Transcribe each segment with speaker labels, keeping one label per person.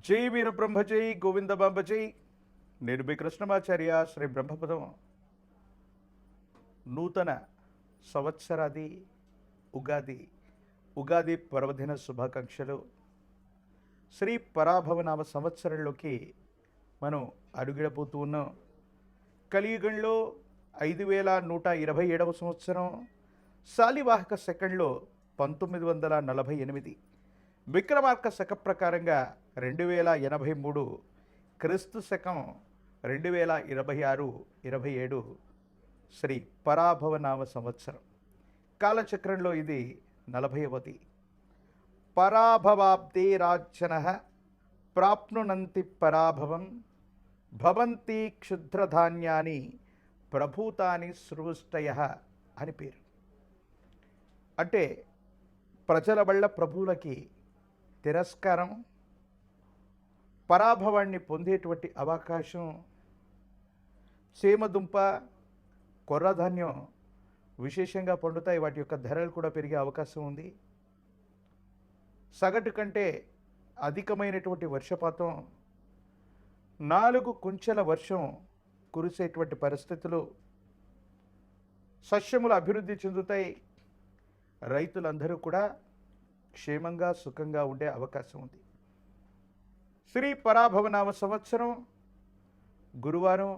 Speaker 1: జై వీరబ్రహ్మ జై గోవిందబాంబ జై. నేను మీ కృష్ణమాచార్య. శ్రీ బ్రహ్మపదం నూతన సంవత్సరాది ఉగాది పర్వదిన శుభాకాంక్షలు. శ్రీ పరాభవనామ సంవత్సరంలోకి మనం అడుగిడబోతూ ఉన్నాం. కలియుగంలో 5127వ సంవత్సరం, శాలివాహక సెకండ్లో 1948, విక్రమార్క శక ప్రకారంగా 2083, క్రీస్తు శకం 2026-27 శ్రీ పరాభవనామ సంవత్సరం. కాలచక్రంలో ఇది 40వది. పరాభవాబ్దే రాజ్యన ప్రాప్నునంతి పరాభవం భవంతి క్షుద్రధాన్యాని ప్రభూతాని సృష్టయ అని పేరు. అంటే ప్రజల వల్ల ప్రభువులకి తిరస్కారం, పరాభవాన్ని పొందేటువంటి అవకాశం. సీమదుంప, కొర్రధాన్యం విశేషంగా పండుతాయి. వాటి యొక్క ధరలు కూడా పెరిగే అవకాశం ఉంది. సగటు కంటే అధికమైనటువంటి వర్షపాతం, 4 కుంచెల వర్షం కురిసేటువంటి పరిస్థితులు, సస్యములు అభివృద్ధి చెందుతాయి. రైతులందరూ కూడా క్షేమంగా సుఖంగా ఉండే అవకాశం ఉంది. శ్రీ పరాభవనామ సంవత్సరం గురువారం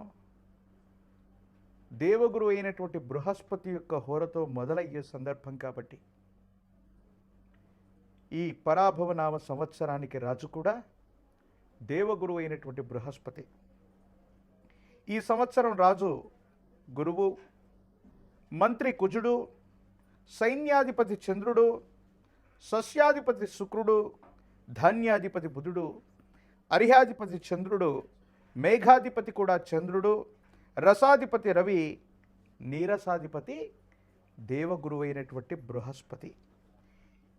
Speaker 1: దేవగురు అయినటువంటి బృహస్పతి యొక్క హోరతో మొదలయ్యే సందర్భం కాబట్టి ఈ పరాభవనామ సంవత్సరానికి రాజు కూడా దేవగురు అయినటువంటి బృహస్పతి. ఈ సంవత్సరం రాజు గురువు, మంత్రి కుజుడు, సైన్యాధిపతి చంద్రుడు, సస్యాధిపతి శుక్రుడు, ధాన్యాధిపతి బుధుడు, అర్హ్యాధిపతి చంద్రుడు, మేఘాధిపతి కూడా చంద్రుడు, రసాధిపతి రవి, నీరసాధిపతి దేవగురువు అయినటువంటి బృహస్పతి.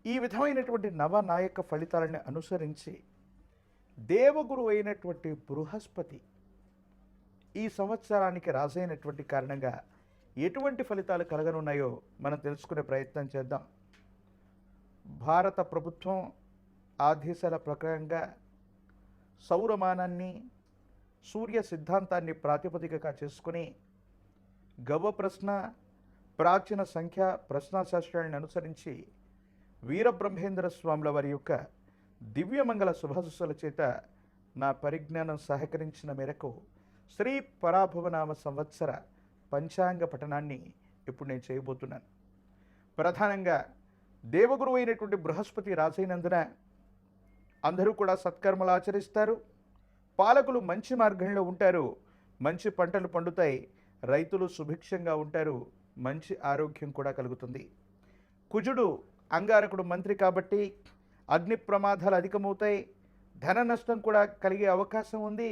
Speaker 1: ఈ విధమైనటువంటి నవనాయక ఫలితాలను అనుసరించి దేవగురు అయినటువంటి బృహస్పతి ఈ సంవత్సరానికి రాజైనటువంటి కారణంగా ఎటువంటి ఫలితాలు కలగనున్నాయో మనం తెలుసుకునే ప్రయత్నం చేద్దాం. భారత ప్రభుత్వం ఆదేశాల ప్రకారంగా సౌరమానాన్ని, సూర్య సిద్ధాంతాన్ని ప్రాతిపదికగా చేసుకుని గవ్వ ప్రశ్న, ప్రాచీన సంఖ్య ప్రశ్నాశాస్త్రాలను అనుసరించి వీరబ్రహ్మేంద్ర స్వాముల వారి యొక్క దివ్యమంగళ శుభాశుస్సుల చేత నా పరిజ్ఞానం సహకరించిన మేరకు శ్రీ పరాభవనామ సంవత్సర పంచాంగ పఠనాన్ని ఇప్పుడు నేను చేయబోతున్నాను. ప్రధానంగా దేవగురు అయినటువంటి బృహస్పతి రాజైనందున అందరూ కూడా సత్కర్మలు ఆచరిస్తారు. పాలకులు మంచి మార్గంలో ఉంటారు. మంచి పంటలు పండుతాయి. రైతులు సుభిక్షంగా ఉంటారు. మంచి ఆరోగ్యం కూడా కలుగుతుంది. కుజుడు అంగారకుడు మంత్రి కాబట్టి అగ్ని ప్రమాదాలు అధికమవుతాయి. ధన నష్టం కూడా కలిగే అవకాశం ఉంది.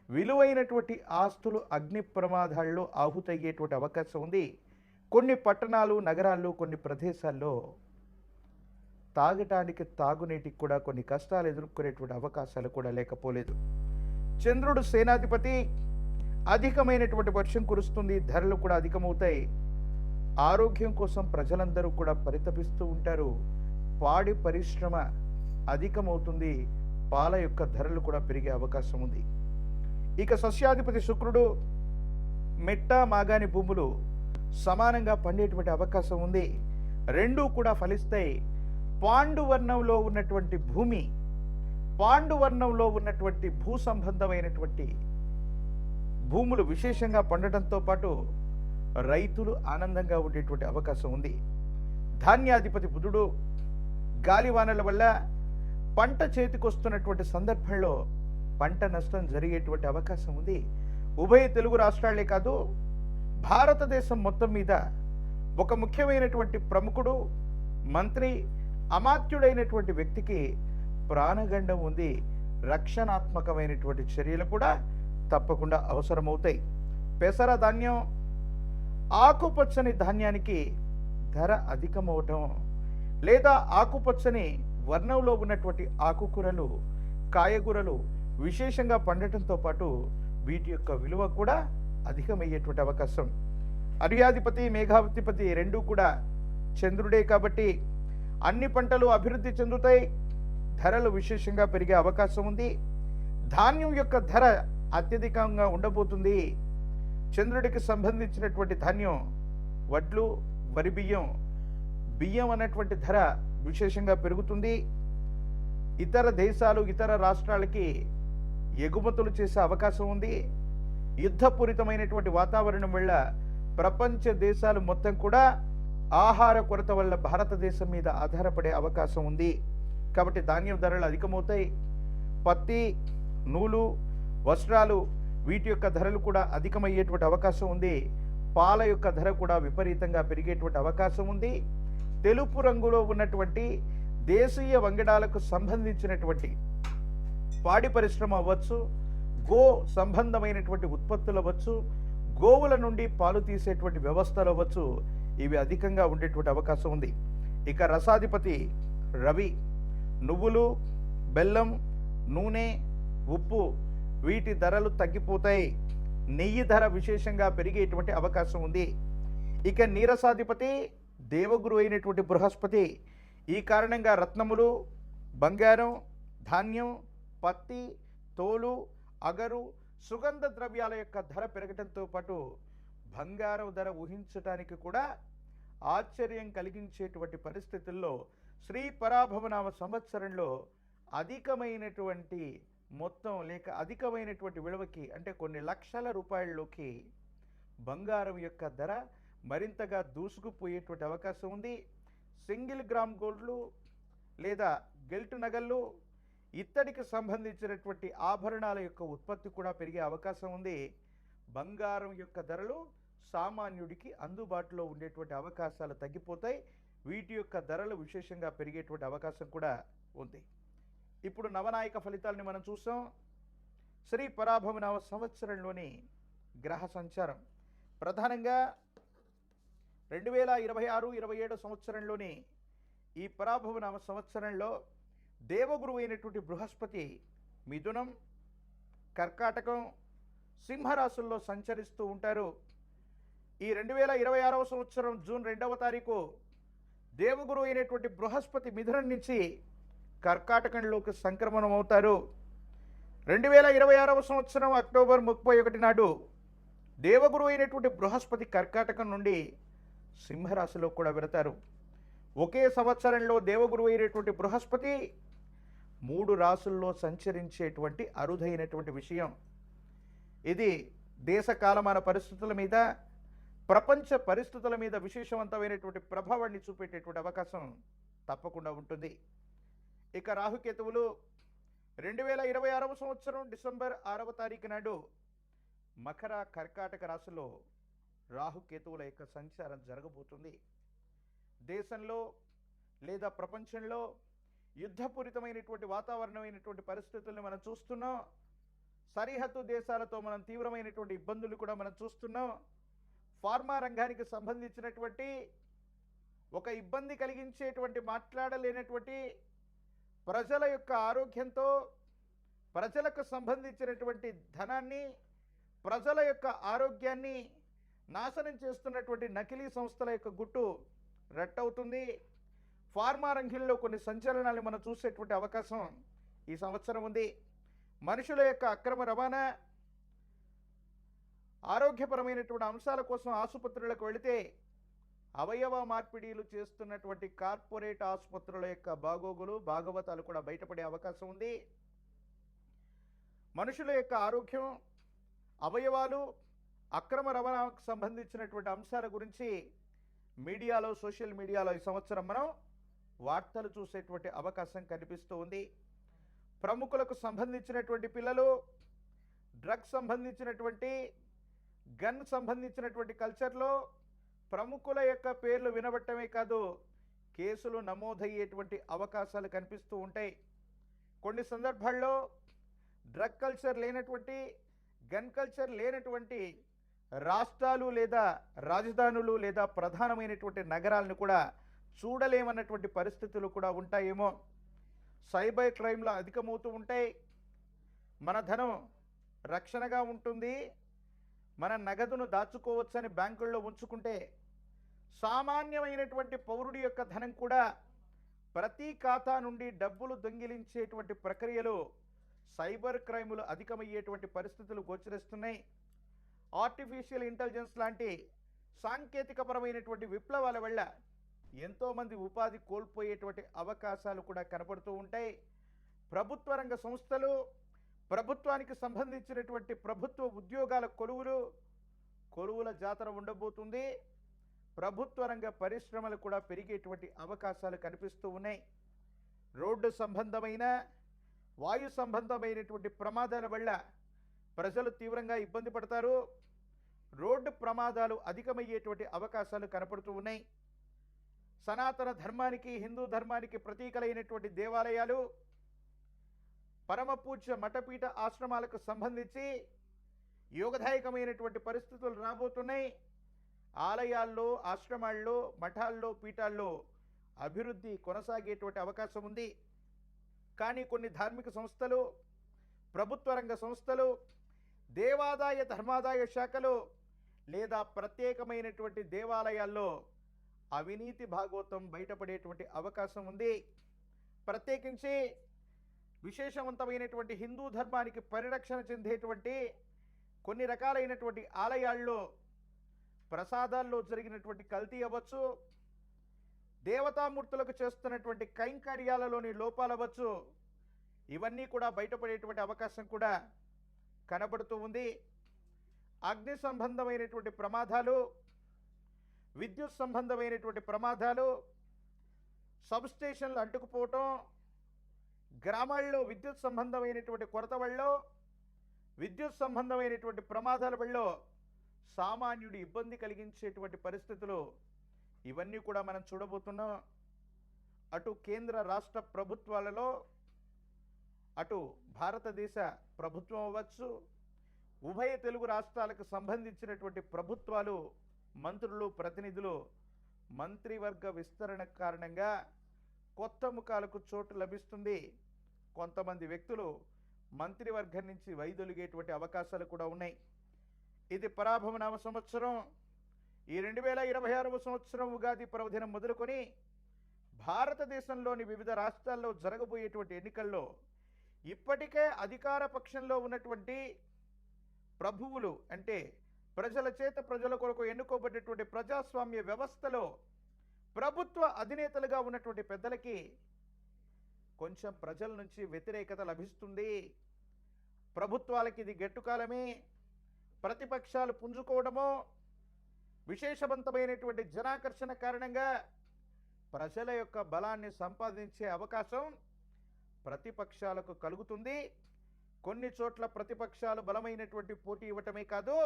Speaker 1: విలువైనటువంటి ఆస్తులు అగ్ని ప్రమాదాల్లో ఆహుతయ్యేటువంటి అవకాశం ఉంది. కొన్ని పట్టణాలు, నగరాల్లో, కొన్ని ప్రదేశాల్లో తాగటానికి, తాగునీటికి కూడా కొన్ని కష్టాలు ఎదుర్కొనేటువంటి అవకాశాలు కూడా లేకపోలేదు. చంద్రుడు సేనాధిపతి. అధికమైనటువంటి వర్షం కురుస్తుంది. ధరలు కూడా అధికమవుతాయి. ఆరోగ్యం కోసం ప్రజలందరూ కూడా పరితపిస్తూ ఉంటారు. పాడి పరిశ్రమ అధికమవుతుంది. పాల యొక్క ధరలు కూడా పెరిగే అవకాశం ఉంది. ఇక సస్యాధిపతి శుక్రుడు. మెట్ట, మాగాని భూములు సమానంగా పండేటువంటి అవకాశం ఉంది. రెండూ కూడా ఫలిస్తాయి. పాండువర్ణంలో ఉన్నటువంటి భూమి, పాండువర్ణంలో ఉన్నటువంటి భూ సంబంధమైనటువంటి భూములు విశేషంగా పండటంతో పాటు రైతులు ఆనందంగా ఉండేటువంటి అవకాశం ఉంది. ధాన్యాధిపతి బుధుడు. గాలివానల వల్ల పంట చేతికొస్తున్నటువంటి సందర్భంలో పంట నష్టం జరిగేటువంటి అవకాశం ఉంది. ఉభయ తెలుగు రాష్ట్రాలే కాదు, భారతదేశం మొత్తం మీద ఒక ముఖ్యమైనటువంటి ప్రముఖుడు, మంత్రి, అమాత్యుడైనటువంటి వ్యక్తికి ప్రాణగండం ఉంది. రక్షణాత్మకమైనటువంటి చర్యలు కూడా తప్పకుండా అవసరమవుతాయి. పెసర ధాన్యం, ఆకుపచ్చని ధాన్యానికి ధర అధికమవటం, లేదా ఆకుపచ్చని వర్ణంలో ఉన్నటువంటి ఆకుకూరలు, కాయగూరలు విశేషంగా పండటంతో పాటు వీటి యొక్క విలువ కూడా అధికమయ్యేటువంటి అవకాశం. అర్హ్యాధిపతి, మేఘాధిపతి రెండూ కూడా చంద్రుడే కాబట్టి అన్ని పంటలు అభివృద్ధి చెందుతాయి. ధరలు విశేషంగా పెరిగే అవకాశం ఉంది. ధాన్యం యొక్క ధర అత్యధికంగా ఉండబోతుంది. చంద్రుడికి సంబంధించినటువంటి ధాన్యం, వడ్లు, వరి బియ్యం, బియ్యం అన్నటువంటి ధర విశేషంగా పెరుగుతుంది. ఇతర దేశాలు, ఇతర రాష్ట్రాలకి ఎగుమతులు చేసే అవకాశం ఉంది. యుద్ధపూరితమైనటువంటి వాతావరణం వల్ల ప్రపంచ దేశాలు మొత్తం కూడా ఆహార కొరత వల్ల భారతదేశం మీద ఆధారపడే అవకాశం ఉంది. కాబట్టి ధాన్యం ధరలు అధికమవుతాయి. పత్తి, నూలు, వస్త్రాలు వీటి యొక్క ధరలు కూడా అధికమయ్యేటువంటి అవకాశం ఉంది. పాల యొక్క ధర కూడా విపరీతంగా పెరిగేటువంటి అవకాశం ఉంది. తెలుపు రంగులో ఉన్నటువంటి దేశీయ వంగడాలకు సంబంధించినటువంటి పాడి పరిశ్రమ అవ్వచ్చు, గో సంబంధమైనటువంటి ఉత్పత్తులు అవ్వచ్చు, గోవుల నుండి పాలు తీసేటువంటి వ్యవస్థలు అవ్వచ్చు, ఇవి అధికంగా ఉండేటువంటి అవకాశం ఉంది. ఇక రసాధిపతి రవి నువ్వులు, బెల్లం, నూనె, ఉప్పు వీటి ధరలు తగ్గిపోతాయి. నెయ్యి ధర విశేషంగా పెరిగేటువంటి అవకాశం ఉంది. ఇక నీరసాధిపతి దేవగురు అయినటువంటి బృహస్పతి. ఈ కారణంగా రత్నములు, బంగారం, ధాన్యం, పత్తి, తోలు, అగరు, సుగంధ ద్రవ్యాల యొక్క ధర పెరగడంతో పాటు బంగారం ధర ఊహించడానికి కూడా ఆశ్చర్యం కలిగించేటువంటి పరిస్థితుల్లో శ్రీ పరాభవనామ సంవత్సరంలో అధికమైనటువంటి మొత్తం లేక అధికమైనటువంటి విలువకి, అంటే కొన్ని లక్షల రూపాయల్లోకి బంగారం యొక్క ధర మరింతగా దూసుకుపోయేటువంటి అవకాశం ఉంది. సింగిల్ గ్రామ్ గోల్డ్లు లేదా గెల్ట్ నగళ్ళు, ఇత్తడికి సంబంధించినటువంటి ఆభరణాల యొక్క ఉత్పత్తి కూడా పెరిగే అవకాశం ఉంది. బంగారం యొక్క ధరలు సామాన్యుడికి అందుబాటులో ఉండేటువంటి అవకాశాలు తగ్గిపోతాయి. వీటి యొక్క ధరలు విశేషంగా పెరిగేటువంటి అవకాశం కూడా ఉంది. ఇప్పుడు నవనాయక ఫలితాలని మనం చూసాం. శ్రీ పరాభవనామ సంవత్సరంలోని గ్రహ సంచారం ప్రధానంగా 2026-27 సంవత్సరంలోని ఈ పరాభవనామ సంవత్సరంలో దేవగురువు అయినటువంటి బృహస్పతి మిథునం, కర్కాటకం, సింహరాశుల్లో సంచరిస్తూ ఉంటారు. ఈ 2026వ సంవత్సరం జూన్ 2వ తారీఖు దేవగురువు అయినటువంటి బృహస్పతి మిథునం నుంచి కర్కాటకంలోకి సంక్రమణం అవుతారు. 2026వ సంవత్సరం అక్టోబర్ 31 నాడు దేవగురువు అయినటువంటి బృహస్పతి కర్కాటకం నుండి సింహరాశిలో కూడా వెళతారు. ఒకే సంవత్సరంలో దేవగురువు అయినటువంటి బృహస్పతి 3 రాశుల్లో సంచరించేటువంటి అరుదైనటువంటి విషయం. ఇది దేశ కాలమాన పరిస్థితుల మీద, ప్రపంచ పరిస్థితుల మీద విశేషవంతమైనటువంటి ప్రభావాన్ని చూపేటటువంటి అవకాశం తప్పకుండా ఉంటుంది. ఇక రాహుకేతువులు 2026వ సంవత్సరం డిసెంబర్ 6వ తారీఖు నాడు మకర, కర్కాటక రాశిలో రాహుకేతువుల యొక్క సంచారం జరగబోతుంది. దేశంలో లేదా ప్రపంచంలో యుద్ధపూరితమైనటువంటి వాతావరణమైనటువంటి పరిస్థితులను మనం చూస్తున్నాం. సరిహద్దు దేశాలతో మనం తీవ్రమైనటువంటి ఇబ్బందులు కూడా మనం చూస్తున్నాం. ఫార్మా రంగానికి సంబంధించినటువంటి ఒక ఇబ్బంది కలిగించేటువంటి, మాట్లాడలేనటువంటి, ప్రజల యొక్క ఆరోగ్యంతో, ప్రజలకు సంబంధించినటువంటి ధనాన్ని, ప్రజల యొక్క ఆరోగ్యాన్ని నాశనం చేస్తున్నటువంటి నకిలీ సంస్థల యొక్క గుట్టు రట్టవుతుంది. ఫార్మా రంగంలో కొన్ని సంచలనాలు మనం చూసేటువంటి అవకాశం ఈ సంవత్సరం ఉంది. మనుషుల యొక్క అక్రమ రవాణా, ఆరోగ్యపరమైనటువంటి అంశాల కోసం ఆసుపత్రులకు వెళితే అవయవ మార్పిడీలు చేస్తున్నటువంటి కార్పొరేట్ ఆసుపత్రుల యొక్క బాగోగులు, భాగవతాలు కూడా బయటపడే అవకాశం ఉంది. మనుషుల యొక్క ఆరోగ్యం, అవయవాలు, అక్రమ రవాణాకు సంబంధించినటువంటి అంశాల గురించి మీడియాలో, సోషల్ మీడియాలో ఈ సంవత్సరం మనం వార్తలు చూసేటువంటి అవకాశం కనిపిస్తూ ఉంది. ప్రముఖులకు సంబంధించినటువంటి పిల్లలు, డ్రగ్స్ సంబంధించినటువంటి, గన్ సంబంధించినటువంటి కల్చర్లో ప్రముఖుల యొక్క పేర్లు వినబట్టమే కాదు, కేసులు నమోదయ్యేటువంటి అవకాశాలు కనిపిస్తూ ఉంటాయి. కొన్ని సందర్భాల్లో డ్రగ్ కల్చర్ లేనటువంటి, గన్ కల్చర్ లేనటువంటి రాష్ట్రాలు లేదా రాజధానులు లేదా ప్రధానమైనటువంటి నగరాలను కూడా చూడలేమన్నటువంటి పరిస్థితులు కూడా ఉంటాయేమో. సైబర్ క్రైమ్లు అధికమవుతూ ఉంటాయి. మన ధనం రక్షణగా ఉంటుంది, మన నగదును దాచుకోవచ్చని బ్యాంకుల్లో ఉంచుకుంటే సామాన్యమైనటువంటి పౌరుడి యొక్క ధనం కూడా ప్రతి ఖాతా నుండి డబ్బులు దొంగిలించేటువంటి ప్రక్రియలు సైబర్ క్రైములు అధికమయ్యేటువంటి పరిస్థితులు గోచరిస్తున్నాయి. ఆర్టిఫిషియల్ ఇంటెలిజెన్స్ లాంటి సాంకేతికపరమైనటువంటి విప్లవాల వల్ల ఎంతోమంది ఉపాధి కోల్పోయేటువంటి అవకాశాలు కూడా కనపడుతూ ఉంటాయి. ప్రభుత్వ రంగ సంస్థలు, ప్రభుత్వానికి సంబంధించినటువంటి ప్రభుత్వ ఉద్యోగాల కొలువుల జాతర ఉండబోతుంది. ప్రభుత్వ రంగ పరిశ్రమలు కూడా పెరిగేటువంటి అవకాశాలు కనిపిస్తూ ఉన్నాయి. రోడ్డు సంబంధమైన, వాయు సంబంధమైనటువంటి ప్రమాదాల వల్ల ప్రజలు తీవ్రంగా ఇబ్బంది పడతారు. రోడ్డు ప్రమాదాలు అధికమయ్యేటువంటి అవకాశాలు కనపడుతూ ఉన్నాయి. సనాతన ధర్మానికి, హిందూ ధర్మానికి ప్రతీకలైనటువంటి దేవాలయాలు, పరమ పూజ్య మఠపీఠ ఆశ్రమాలకు సంబంధించి యోగదాయకమైనటువంటి పరిస్థితులు రాబోతున్నాయి. ఆలయాల్లో, ఆశ్రమాల్లో, మఠాల్లో, పీఠాల్లో అభివృద్ధి కొనసాగేటువంటి అవకాశం ఉంది. కానీ కొన్ని ధార్మిక సంస్థలు, ప్రభుత్వ రంగ సంస్థలు, దేవాదాయ ధర్మాదాయ శాఖలు లేదా ప్రత్యేకమైనటువంటి దేవాలయాల్లో అవినీతి భాగోతం బయటపడేటువంటి అవకాశం ఉంది. ప్రత్యేకించి విశేషవంతమైనటువంటి హిందూ ధర్మానికి పరిరక్షణ చెందేటువంటి కొన్ని రకాలైనటువంటి ఆలయాల్లో ప్రసాదాల్లో జరిగినటువంటి కల్తీ అవ్వచ్చు, దేవతామూర్తులకు చేస్తున్నటువంటి కైంకర్యాలలోని లోపాలవచ్చు, ఇవన్నీ కూడా బయటపడేటువంటి అవకాశం కూడా కనబడుతూ ఉంది. అగ్ని సంబంధమైనటువంటి ప్రమాదాలు, విద్యుత్ సంబంధమైనటువంటి ప్రమాదాలు, సబ్స్టేషన్లు అంటుకుపోవటం, గ్రామాల్లో విద్యుత్ సంబంధమైనటువంటి కొరత వల్ల, విద్యుత్ సంబంధమైనటువంటి ప్రమాదాల వల్ల సామాన్యుడి ఇబ్బంది కలిగించేటువంటి పరిస్థితులు, ఇవన్నీ కూడా మనం చూడబోతున్నాం. అటు కేంద్ర రాష్ట్ర ప్రభుత్వాలలో, అటు భారతదేశ ప్రభుత్వం అవ్వచ్చు, ఉభయ తెలుగు రాష్ట్రాలకు సంబంధించినటువంటి ప్రభుత్వాలు, మంత్రులు, ప్రతినిధులు మంత్రివర్గ విస్తరణ కారణంగా కొత్త ముఖాలకు చోటు లభిస్తుంది. కొంతమంది వ్యక్తులు మంత్రివర్గం నుంచి వైదొలిగేటువంటి అవకాశాలు కూడా ఉన్నాయి. ఇది పరాభవ నామ సంవత్సరం. ఈ 2026వ సంవత్సరం ఉగాది పర్వదినం మొదలుకొని భారతదేశంలోని వివిధ రాష్ట్రాల్లో జరగబోయేటువంటి ఎన్నికల్లో ఇప్పటికే అధికార పక్షంలో ఉన్నటువంటి ప్రభువులు, అంటే ప్రజల చేత ప్రజల కొరకు ఎన్నుకోబడ్డటువంటి ప్రజాస్వామ్య వ్యవస్థలో ప్రభుత్వ అధినేతలుగా ఉన్నటువంటి పెద్దలకి కొంచెం ప్రజల నుంచి వ్యతిరేకత లభిస్తుంది. ప్రభుత్వాలకి ఇది గెట్టుకాలమే. ప్రతిపక్షాలు పుంజుకోవడమో, విశేషవంతమైనటువంటి జనాకర్షణ కారణంగా ప్రజల యొక్క బలాన్ని సంపాదించే అవకాశం ప్రతిపక్షాలకు కలుగుతుంది. కొన్ని చోట్ల ప్రతిపక్షాలు బలమైనటువంటి పోటీ ఇవ్వటమే కాదు,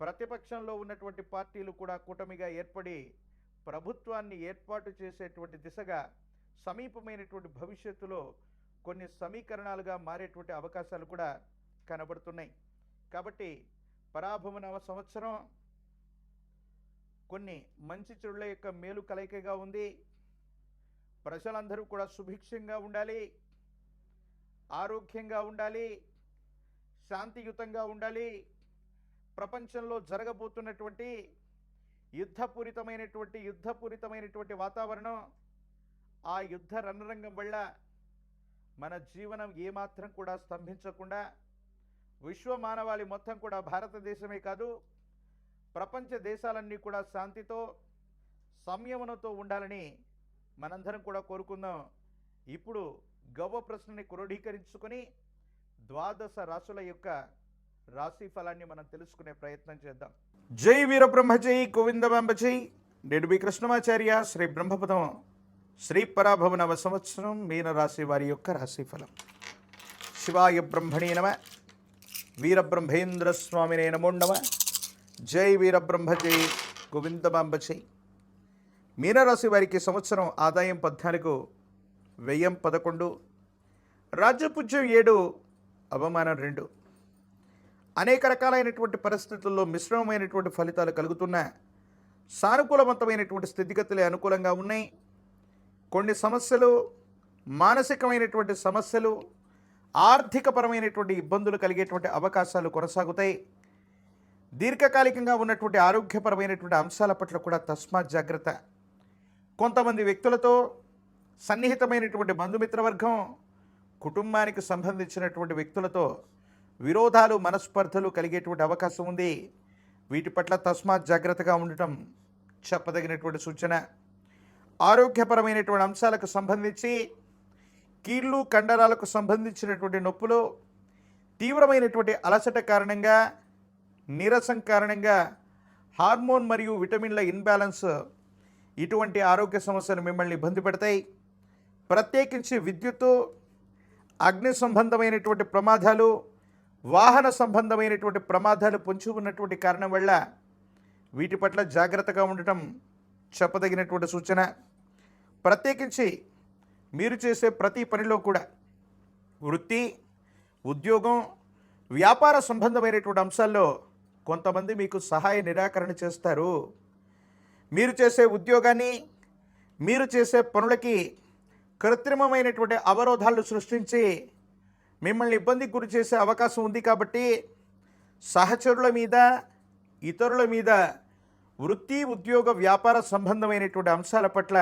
Speaker 1: ప్రతిపక్షంలో ఉన్నటువంటి పార్టీలు కూడా కూటమిగా ఏర్పడి ప్రభుత్వాన్ని ఏర్పాటు చేసేటువంటి దిశగా సమీపమైనటువంటి భవిష్యత్తులో కొన్ని సమీకరణాలుగా మారేటువంటి అవకాశాలు కూడా కనబడుతున్నాయి. కాబట్టి పరాభవ నవ సంవత్సరం కొన్ని మంచి చెడుల యొక్క మేలు కలయికగా ఉంది. ప్రజలందరూ కూడా సుభిక్షంగా ఉండాలి, ఆరోగ్యంగా ఉండాలి, శాంతియుతంగా ఉండాలి. ప్రపంచంలో జరగబోతున్నటువంటి యుద్ధపూరితమైనటువంటి వాతావరణం, ఆ యుద్ధ రణరంగం వల్ల మన జీవనం ఏమాత్రం కూడా స్తంభించకుండా విశ్వ మానవాళి మొత్తం కూడా, భారతదేశమే కాదు ప్రపంచ దేశాలన్నీ కూడా శాంతితో, సంయమనంతో ఉండాలని మనందరం కూడా కోరుకుందాం. ఇప్పుడు గవ్వ ప్రశ్నని క్రోడీకరించుకొని ద్వాదశ రాశుల యొక్క రాశి ఫలాన్ని మనం తెలుసుకునే ప్రయత్నం చేద్దాం. జై వీరబ్రహ్మ జై గోవిందమాంబ జై. నేడు మీ కృష్ణమాచార్య శ్రీ బ్రహ్మపదం శ్రీ పరాభవ నవ సంవత్సరం మీనరాశి వారి యొక్క రాశి ఫలం. శివాయ బ్రహ్మణే నమ, వీరబ్రహ్మేంద్ర స్వామినే నమో నమ. జై వీరబ్రహ్మ జై గోవిందమాంబ జై. మీనరాశి వారికి సంవత్సరం ఆదాయం 14, వ్యయం 11, రాజ్యపుజ్యం 7, అవమానం 2. అనేక రకాలైనటువంటి పరిస్థితుల్లో మిశ్రమమైనటువంటి ఫలితాలు కలుగుతున్న సానుకూలవంతమైనటువంటి స్థితిగతులే అనుకూలంగా ఉన్నాయి. కొన్ని సమస్యలు, మానసికమైనటువంటి సమస్యలు, ఆర్థికపరమైనటువంటి ఇబ్బందులు కలిగేటువంటి అవకాశాలు కొనసాగుతాయి. దీర్ఘకాలికంగా ఉన్నటువంటి ఆరోగ్యపరమైనటువంటి అంశాల పట్ల కూడా తస్మాత్ జాగ్రత్త. కొంతమంది వ్యక్తులతో, సన్నిహితమైనటువంటి బంధుమిత్రవర్గం, కుటుంబానికి సంబంధించినటువంటి వ్యక్తులతో విరోధాలు మనస్పర్ధలు కలిగేటువంటి అవకాశం ఉంది. వీటి పట్ల తస్మాత్ జాగ్రత్తగా ఉండటం చెప్పదగినటువంటి సూచన. ఆరోగ్యపరమైనటువంటి అంశాలకు సంబంధించి కీళ్ళు కండరాలకు సంబంధించినటువంటి నొప్పులు, తీవ్రమైనటువంటి అలసట కారణంగా, నీరసం కారణంగా, హార్మోన్ మరియు విటమిన్ల ఇన్బ్యాలెన్స్, ఇటువంటి ఆరోగ్య సమస్యలు మిమ్మల్ని ఇబ్బంది పెడతాయి. ప్రత్యేకించి విద్యుత్తు, అగ్ని సంబంధమైనటువంటి ప్రమాదాలు, వాహన సంబంధమైనటువంటి ప్రమాదాలు పొంచి ఉన్నటువంటి కారణం వల్ల వీటి పట్ల జాగ్రత్తగా ఉండటం చెప్పదగినటువంటి సూచన. ప్రత్యేకించి మీరు చేసే ప్రతి పనిలో కూడా వృత్తి, ఉద్యోగం, వ్యాపార సంబంధమైనటువంటి అంశాల్లో కొంతమంది మీకు సహాయ నిరాకరణ చేస్తారు. మీరు చేసే ఉద్యోగాన్ని, మీరు చేసే పనులకి కృత్రిమమైనటువంటి అవరోధాలు సృష్టించి మిమ్మల్ని ఇబ్బందికి గురి చేసే అవకాశం ఉంది. కాబట్టి సహచరుల మీద, ఇతరుల మీద వృత్తి, ఉద్యోగ, వ్యాపార సంబంధమైనటువంటి అంశాల పట్ల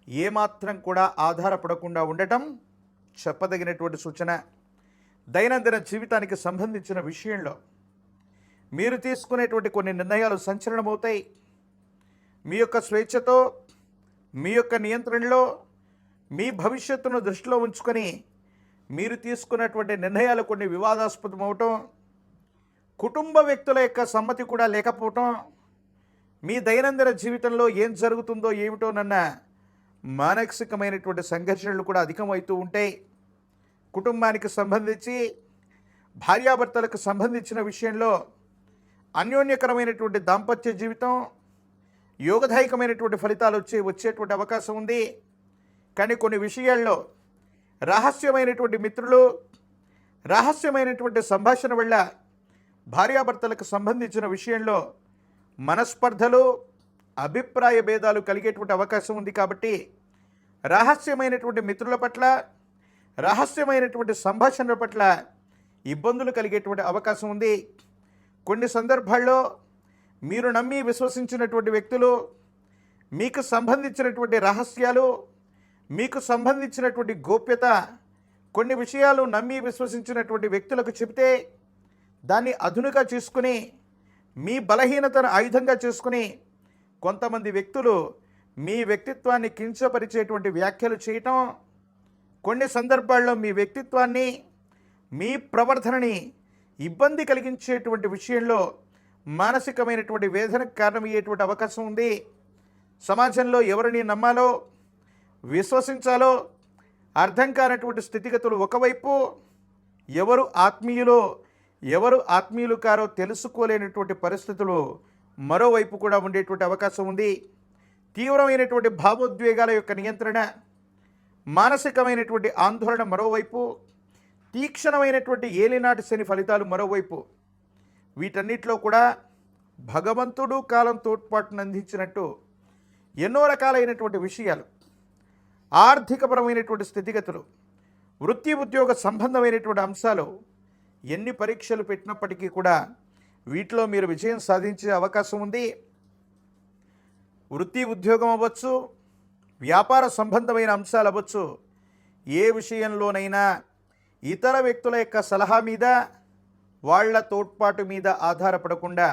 Speaker 1: ఏమాత్రం కూడా ఆధారపడకుండా ఉండటం చెప్పదగినటువంటి సూచన. దైనందిన జీవితానికి సంబంధించిన విషయంలో మీరు తీసుకునేటువంటి కొన్ని నిర్ణయాలు సంచలనమవుతాయి. మీ యొక్క స్వేచ్ఛతో, మీ యొక్క నియంత్రణలో, మీ భవిష్యత్తును దృష్టిలో ఉంచుకొని మీరు తీసుకున్నటువంటి నిర్ణయాలు కొన్ని వివాదాస్పదం అవటం, కుటుంబ వ్యక్తుల యొక్క సమ్మతి కూడా లేకపోవటం, మీ దైనందిన జీవితంలో ఏం జరుగుతుందో ఏమిటోనన్న మానసికమైనటువంటి సంఘర్షణలు కూడా అధికమవుతూ ఉంటాయి. కుటుంబానికి సంబంధించి, భార్యాభర్తలకు సంబంధించిన విషయంలో అన్యోన్యకరమైనటువంటి దాంపత్య జీవితం, యోగదాయకమైనటువంటి ఫలితాలు వచ్చేటువంటి అవకాశం ఉంది. కానీ కొన్ని విషయాల్లో రహస్యమైనటువంటి మిత్రులు, రహస్యమైనటువంటి సంభాషణ వల్ల భార్యాభర్తలకు సంబంధించిన విషయంలో మనస్పర్ధలు, అభిప్రాయ భేదాలు కలిగేటువంటి అవకాశం ఉంది. కాబట్టి రహస్యమైనటువంటి మిత్రుల పట్ల, రహస్యమైనటువంటి సంభాషణల పట్ల ఇబ్బందులు కలిగేటువంటి అవకాశం ఉంది. కొన్ని సందర్భాల్లో మీరు నమ్మి విశ్వసించినటువంటి వ్యక్తులు మీకు సంబంధించినటువంటి రహస్యాలు, మీకు సంబంధించినటువంటి గోప్యత, కొన్ని విషయాలు నమ్మి విశ్వసించినటువంటి వ్యక్తులకు చెబితే దాన్ని అదునుగా చేసుకుని, మీ బలహీనతను ఆయుధంగా చేసుకుని కొంతమంది వ్యక్తులు మీ వ్యక్తిత్వాన్ని కించపరిచేటువంటి వ్యాఖ్యలు చేయటం, కొన్ని సందర్భాల్లో మీ వ్యక్తిత్వాన్ని, మీ ప్రవర్తనని ఇబ్బంది కలిగించేటువంటి విషయంలో మానసికమైనటువంటి వేదనకు కారణమయ్యేటువంటి అవకాశం ఉంది. సమాజంలో ఎవరిని నమ్మాలో, విశ్వసించాలో అర్థం కానటువంటి స్థితిగతులు ఒకవైపు, ఎవరు ఆత్మీయులో, ఎవరు ఆత్మీయులు కారో తెలుసుకోలేనటువంటి పరిస్థితులు మరోవైపు కూడా ఉండేటువంటి అవకాశం ఉంది. తీవ్రమైనటువంటి భావోద్వేగాల యొక్క నియంత్రణ, మానసికమైనటువంటి ఆందోళన మరోవైపు, తీక్షణమైనటువంటి ఏలినాటి శని ఫలితాలు మరోవైపు. వీటన్నిటిలో కూడా భగవంతుడు కాలం తోడ్పాటును అందించినట్టు ఎన్నో రకాలైనటువంటి విషయాలు, ఆర్థికపరమైనటువంటి స్థితిగతులు, వృత్తి ఉద్యోగ సంబంధమైనటువంటి అంశాలు ఎన్ని పరీక్షలు పెట్టినప్పటికీ కూడా వీటిలో మీరు విజయం సాధించే అవకాశం ఉంది. వృత్తి ఉద్యోగం అవ్వచ్చు, వ్యాపార సంబంధమైన అంశాలు అవ్వచ్చు, ఏ విషయంలోనైనా ఇతర వ్యక్తుల యొక్క సలహా మీద, వాళ్ళ తోడ్పాటు మీద ఆధారపడకుండా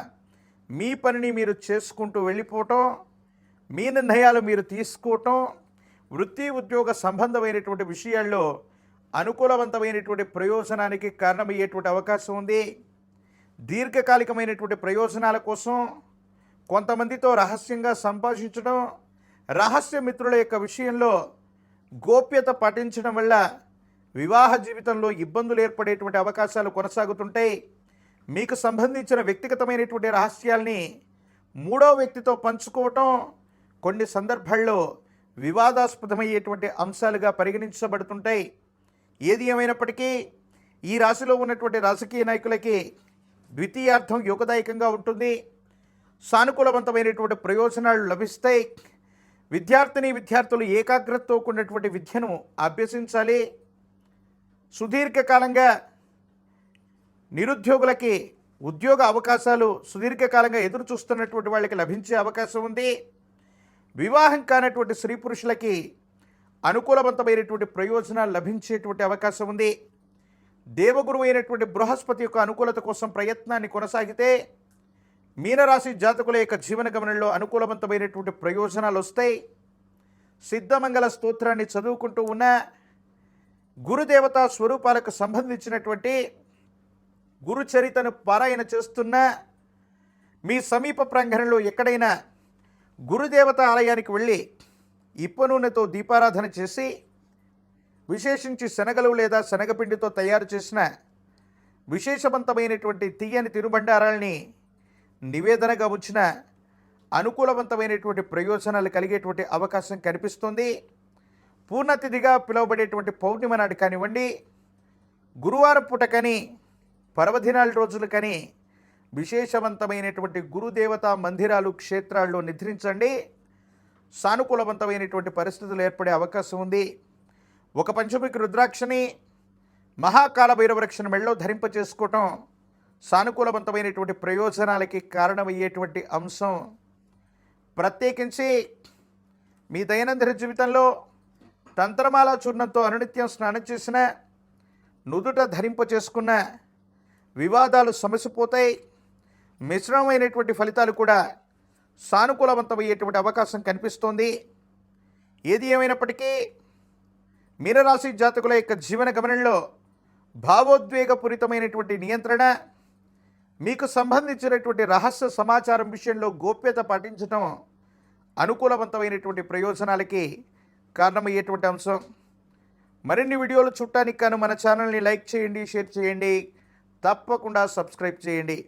Speaker 1: మీ పనిని మీరు చేసుకుంటూ వెళ్ళిపోవటం, మీ నిర్ణయాలు మీరు తీసుకోవటం, వృత్తి ఉద్యోగ సంబంధమైనటువంటి విషయాల్లో అనుకూలవంతమైనటువంటి ప్రయోజనానికి కారణమయ్యేటువంటి అవకాశం ఉంది. దీర్ఘకాలికమైనటువంటి ప్రయోజనాల కోసం కొంతమందితో రహస్యంగా సంభాషించడం, రహస్య మిత్రుల యొక్క విషయంలో గోప్యత పాటించడం వల్ల వివాహ జీవితంలో ఇబ్బందులు ఏర్పడేటువంటి అవకాశాలు కొనసాగుతుంటాయి. మీకు సంబంధించిన వ్యక్తిగతమైనటువంటి రహస్యాల్ని మూడో వ్యక్తితో పంచుకోవటం కొన్ని సందర్భాల్లో వివాదాస్పదమయ్యేటువంటి అంశాలుగా పరిగణించబడుతుంటాయి. ఏది ఏమైనప్పటికీ ఈ రాశిలో ఉన్నటువంటి రాజకీయ నాయకులకి ద్వితీయార్థం యోగదాయకంగా ఉంటుంది. సానుకూలవంతమైనటువంటి ప్రయోజనాలు లభిస్తాయి. విద్యార్థులు ఏకాగ్రతతో కూడినటువంటి విద్యను అభ్యసించాలి. సుదీర్ఘకాలంగా నిరుద్యోగులకి ఉద్యోగ అవకాశాలు సుదీర్ఘకాలంగా ఎదురు చూస్తున్నటువంటి వాళ్ళకి లభించే అవకాశం ఉంది. వివాహం కానటువంటి స్త్రీ పురుషులకి అనుకూలవంతమైనటువంటి ప్రయోజనాలు లభించేటువంటి అవకాశం ఉంది. దేవగురువు అయినటువంటి బృహస్పతి యొక్క అనుకూలత కోసం ప్రయత్నాన్ని కొనసాగితే మీనరాశి జాతకుల యొక్క జీవన గమనంలో అనుకూలవంతమైనటువంటి ప్రయోజనాలు వస్తాయి. సిద్ధమంగళ స్తోత్రాన్ని చదువుకుంటూ ఉన్న గురుదేవతా స్వరూపాలకు సంబంధించినటువంటి గురుచరితను పారాయణ చేస్తున్న మీ సమీప ప్రాంగణంలో ఎక్కడైనా గురుదేవత ఆలయానికి వెళ్ళి ఇప్ప నూనెతో దీపారాధన చేసి విశేషించి శనగలు లేదా శనగపిండితో తయారు చేసిన విశేషవంతమైనటువంటి తీయని తినుబండారాల్ని నివేదనగా ఉంచిన అనుకూలవంతమైనటువంటి ప్రయోజనాలు కలిగేటువంటి అవకాశం కనిపిస్తుంది. పూర్ణతిథిగా పిలువబడేటువంటి పౌర్ణిమ నాడు కానివ్వండి, గురువారం పూట కానీ, పర్వదినాల రోజులు కానీ విశేషవంతమైనటువంటి గురుదేవతా మందిరాలు క్షేత్రాల్లో నిద్రించండి. సానుకూలవంతమైనటువంటి పరిస్థితులు ఏర్పడే అవకాశం ఉంది. ఒక పంచముఖి రుద్రాక్షని మహాకాల భైరవరక్షణ మెళ్ళలో ధరింపచేసుకోవటం సానుకూలవంతమైనటువంటి ప్రయోజనాలకి కారణమయ్యేటువంటి అంశం. ప్రత్యేకించి మీ దైనందిన జీవితంలో తంత్రమాల చూర్ణంతో అనునిత్యం స్నానం చేసిన, నుదుట ధరింపచేసుకున్న వివాదాలు సమసిపోతాయి. మిశ్రమమైనటువంటి ఫలితాలు కూడా సానుకూలవంతమయ్యేటువంటి అవకాశం కనిపిస్తోంది. ఏది ఏమైనప్పటికీ మీనరాశి జాతకుల యొక్క జీవన గమనంలో భావోద్వేగపూరితమైనటువంటి నియంత్రణ, మీకు సంబంధించినటువంటి రహస్య సమాచారం విషయంలో గోప్యత పాటించడం అనుకూలవంతమైనటువంటి ప్రయోజనాలకి కారణమయ్యేటువంటి అంశం. మరిన్ని వీడియోలు చూడటానికి గాను మన ఛానల్ని లైక్ చేయండి, షేర్ చేయండి, తప్పకుండా సబ్స్క్రైబ్ చేయండి.